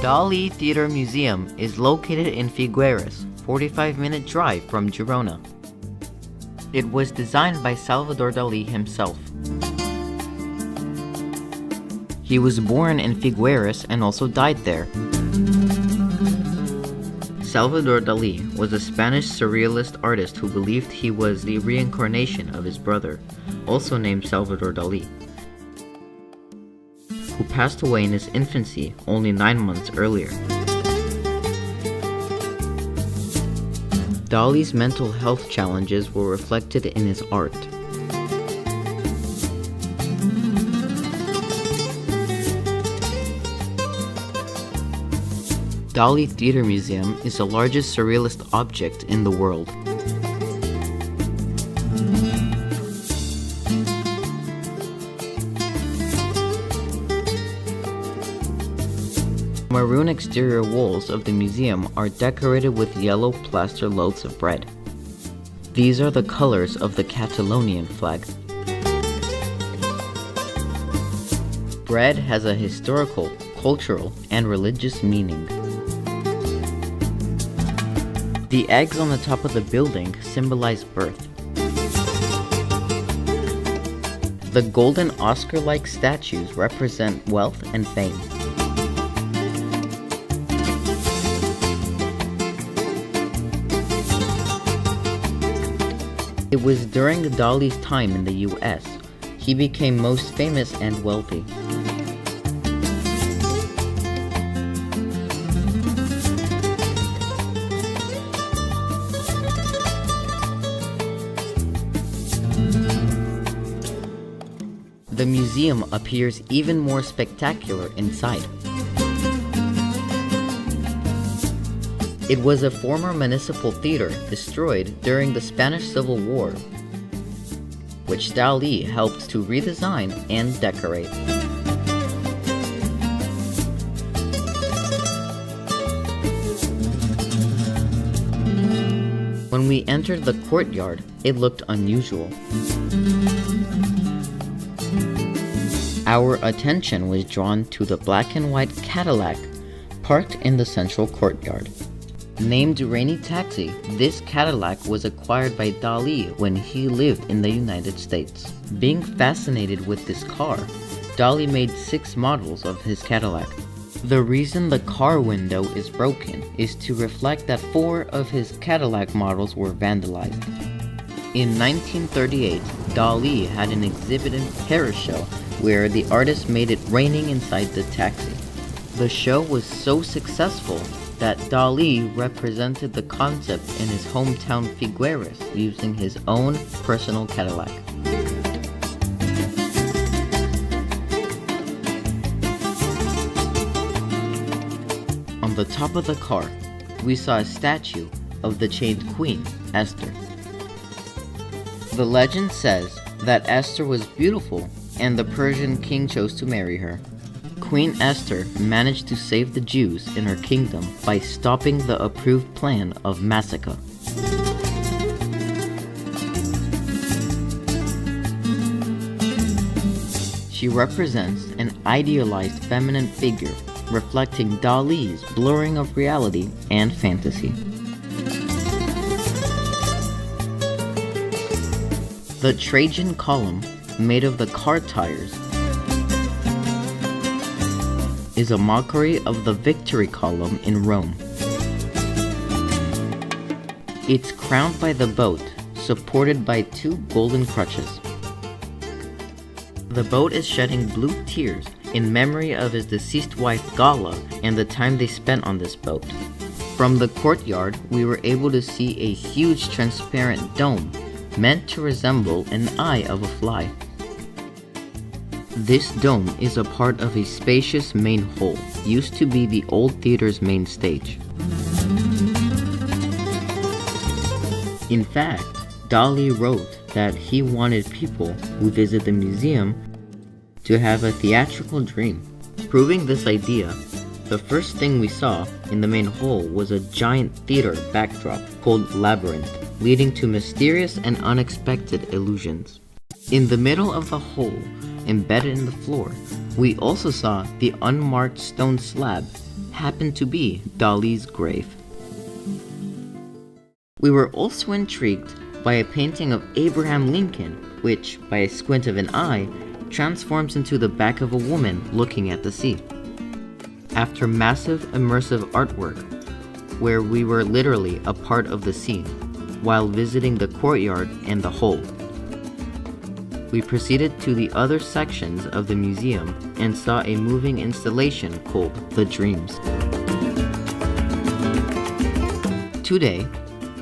Dali Theater Museum is located in Figueres, 45-minute drive from Girona. It was designed by Salvador Dali himself. He was born in Figueres and also died there. Salvador Dali was a Spanish surrealist artist who believed he was the reincarnation of his brother, also named Salvador Dali, who passed away in his infancy only 9 months earlier. Dali's mental health challenges were reflected in his art. Dali Theater Museum is the largest surrealist object in the world. Maroon exterior walls of the museum are decorated with yellow plaster loaves of bread. These are the colors of the Catalonian flag. Bread has a historical, cultural, and religious meaning. The eggs on the top of the building symbolize birth. The golden Oscar-like statues represent wealth and fame. It was during Dali's time in the US, he became most famous and wealthy. The museum appears even more spectacular inside. It was a former municipal theater destroyed during the Spanish Civil War, which Dali helped to redesign and decorate. When we entered the courtyard, it looked unusual. Our attention was drawn to the black and white Cadillac parked in the central courtyard. Named Rainy Taxi, this Cadillac was acquired by Dali when he lived in the United States. Being fascinated with this car, Dali made 6 models of his Cadillac. The reason the car window is broken is to reflect that 4 of his Cadillac models were vandalized. In 1938, Dali had an exhibit in Paris show where the artist made it raining inside the taxi. The show was so successful that Dali represented the concept in his hometown Figueres using his own personal Cadillac. On the top of the car, we saw a statue of the chained queen, Esther. The legend says that Esther was beautiful and the Persian king chose to marry her. Queen Esther managed to save the Jews in her kingdom by stopping the approved plan of massacre. She represents an idealized feminine figure, reflecting Dali's blurring of reality and fantasy. The Trajan column, made of the car tires, is a mockery of the Victory column in Rome. It's crowned by the boat, supported by 2 golden crutches. The boat is shedding blue tears in memory of his deceased wife Gala and the time they spent on this boat. From the courtyard, we were able to see a huge transparent dome meant to resemble an eye of a fly. This dome is a part of a spacious main hall, used to be the old theater's main stage. In fact, Dali wrote that he wanted people who visit the museum to have a theatrical dream. Proving this idea, the first thing we saw in the main hall was a giant theater backdrop called Labyrinth, leading to mysterious and unexpected illusions. In the middle of the hall, embedded in the floor, we also saw the unmarked stone slab happened to be Dali's grave. We were also intrigued by a painting of Abraham Lincoln, which, by a squint of an eye, transforms into the back of a woman looking at the sea. After massive immersive artwork, where we were literally a part of the scene, while visiting the courtyard and the hole, we proceeded to the other sections of the museum and saw a moving installation called The Dreams. Today,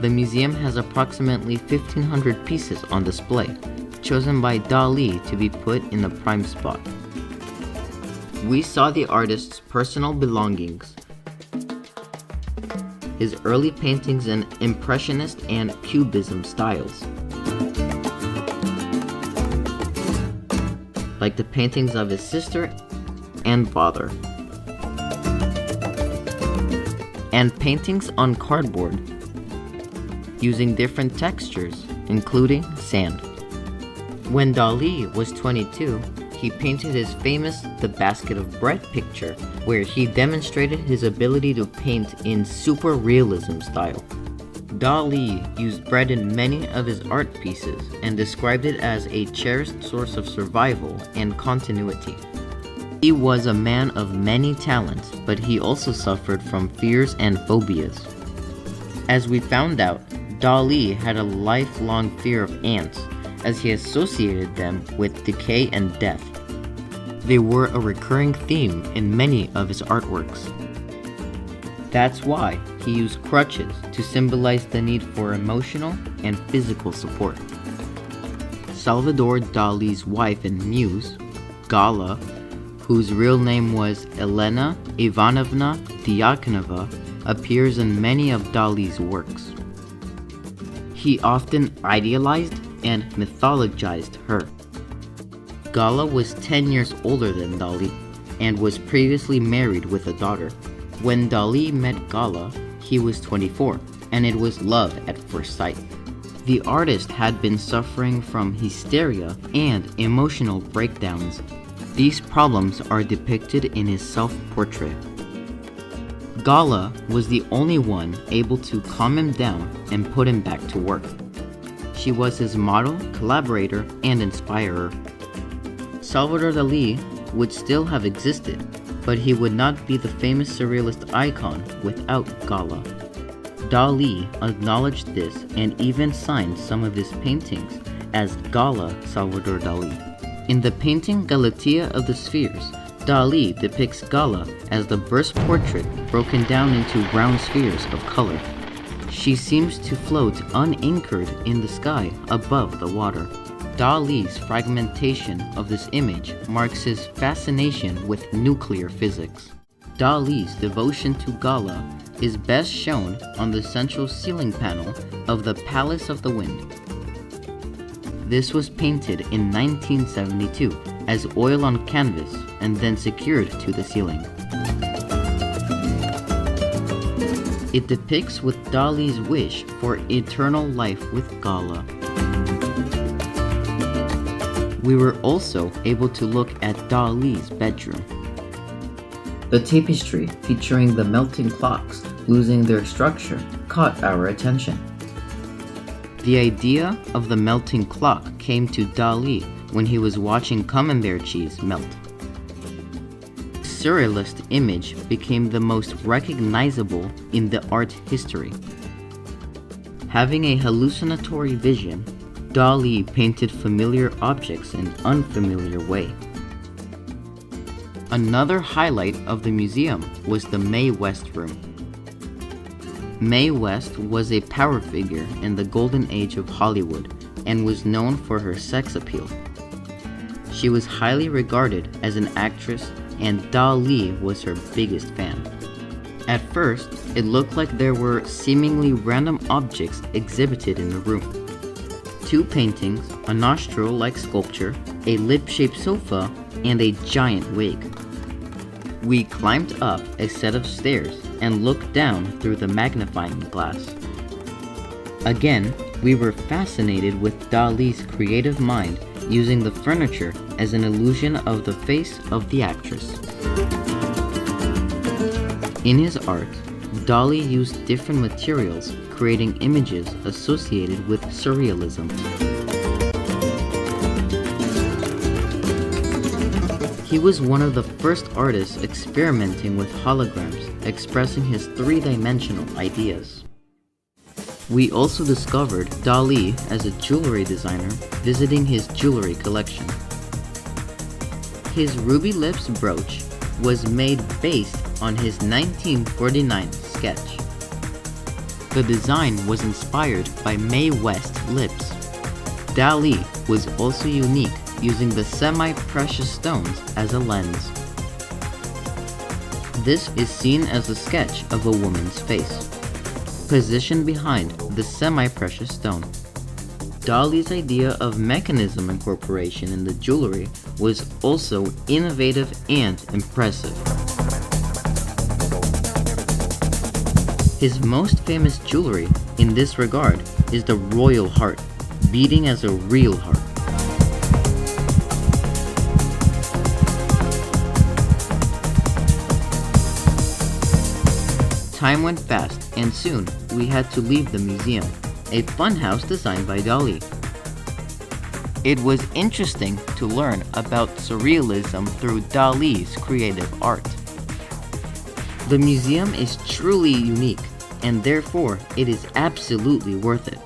the museum has approximately 1,500 pieces on display, chosen by Dali to be put in the prime spot. We saw the artist's personal belongings, his early paintings in Impressionist and Cubism styles, like the paintings of his sister and father, and paintings on cardboard using different textures, including sand. When Dali was 22, he painted his famous The Basket of Bread picture, where he demonstrated his ability to paint in super realism style. Dali used bread in many of his art pieces and described it as a cherished source of survival and continuity. He was a man of many talents, but he also suffered from fears and phobias. As we found out, Dali had a lifelong fear of ants, as he associated them with decay and death. They were a recurring theme in many of his artworks. That's why he used crutches to symbolize the need for emotional and physical support. Salvador Dali's wife and muse, Gala, whose real name was Elena Ivanovna Diakonova, appears in many of Dali's works. He often idealized and mythologized her. Gala was 10 years older than Dali and was previously married with a daughter. When Dali met Gala, he was 24, and it was love at first sight. The artist had been suffering from hysteria and emotional breakdowns. These problems are depicted in his self-portrait. Gala was the only one able to calm him down and put him back to work. She was his model, collaborator, and inspirer. Salvador Dali would still have existed, but he would not be the famous surrealist icon without Gala. Dali acknowledged this and even signed some of his paintings as Gala Salvador Dali. In the painting Galatea of the Spheres, Dali depicts Gala as the burst portrait broken down into round spheres of color. She seems to float unanchored in the sky above the water. Dali's fragmentation of this image marks his fascination with nuclear physics. Dali's devotion to Gala is best shown on the central ceiling panel of the Palace of the Wind. This was painted in 1972 as oil on canvas and then secured to the ceiling. It depicts with Dali's wish for eternal life with Gala. We were also able to look at Dali's bedroom. The tapestry featuring the melting clocks losing their structure caught our attention. The idea of the melting clock came to Dali when he was watching camembert cheese melt. Surrealist image became the most recognizable in the art history. Having a hallucinatory vision, Dali painted familiar objects in an unfamiliar way. Another highlight of the museum was the Mae West room. Mae West was a power figure in the golden age of Hollywood and was known for her sex appeal. She was highly regarded as an actress, and Dali was her biggest fan. At first, it looked like there were seemingly random objects exhibited in the room. 2 paintings, a nostril-like sculpture, a lip-shaped sofa, and a giant wig. We climbed up a set of stairs and looked down through the magnifying glass. Again, we were fascinated with Dali's creative mind using the furniture as an illusion of the face of the actress. In his art, Dali used different materials, creating images associated with surrealism. He was one of the first artists experimenting with holograms, expressing his three-dimensional ideas. We also discovered Dali as a jewelry designer visiting his jewelry collection. His ruby lips brooch was made based on his 1949 sketch. The design was inspired by Mae West lips. Dali was also unique, using the semi-precious stones as a lens. This is seen as a sketch of a woman's face, positioned behind the semi-precious stone. Dali's idea of mechanism incorporation in the jewelry was also innovative and impressive. His most famous jewelry in this regard is the royal heart, beating as a real heart. Time went fast, and soon we had to leave the museum, a funhouse designed by Dali. It was interesting to learn about surrealism through Dali's creative art. The museum is truly unique, and therefore it is absolutely worth it.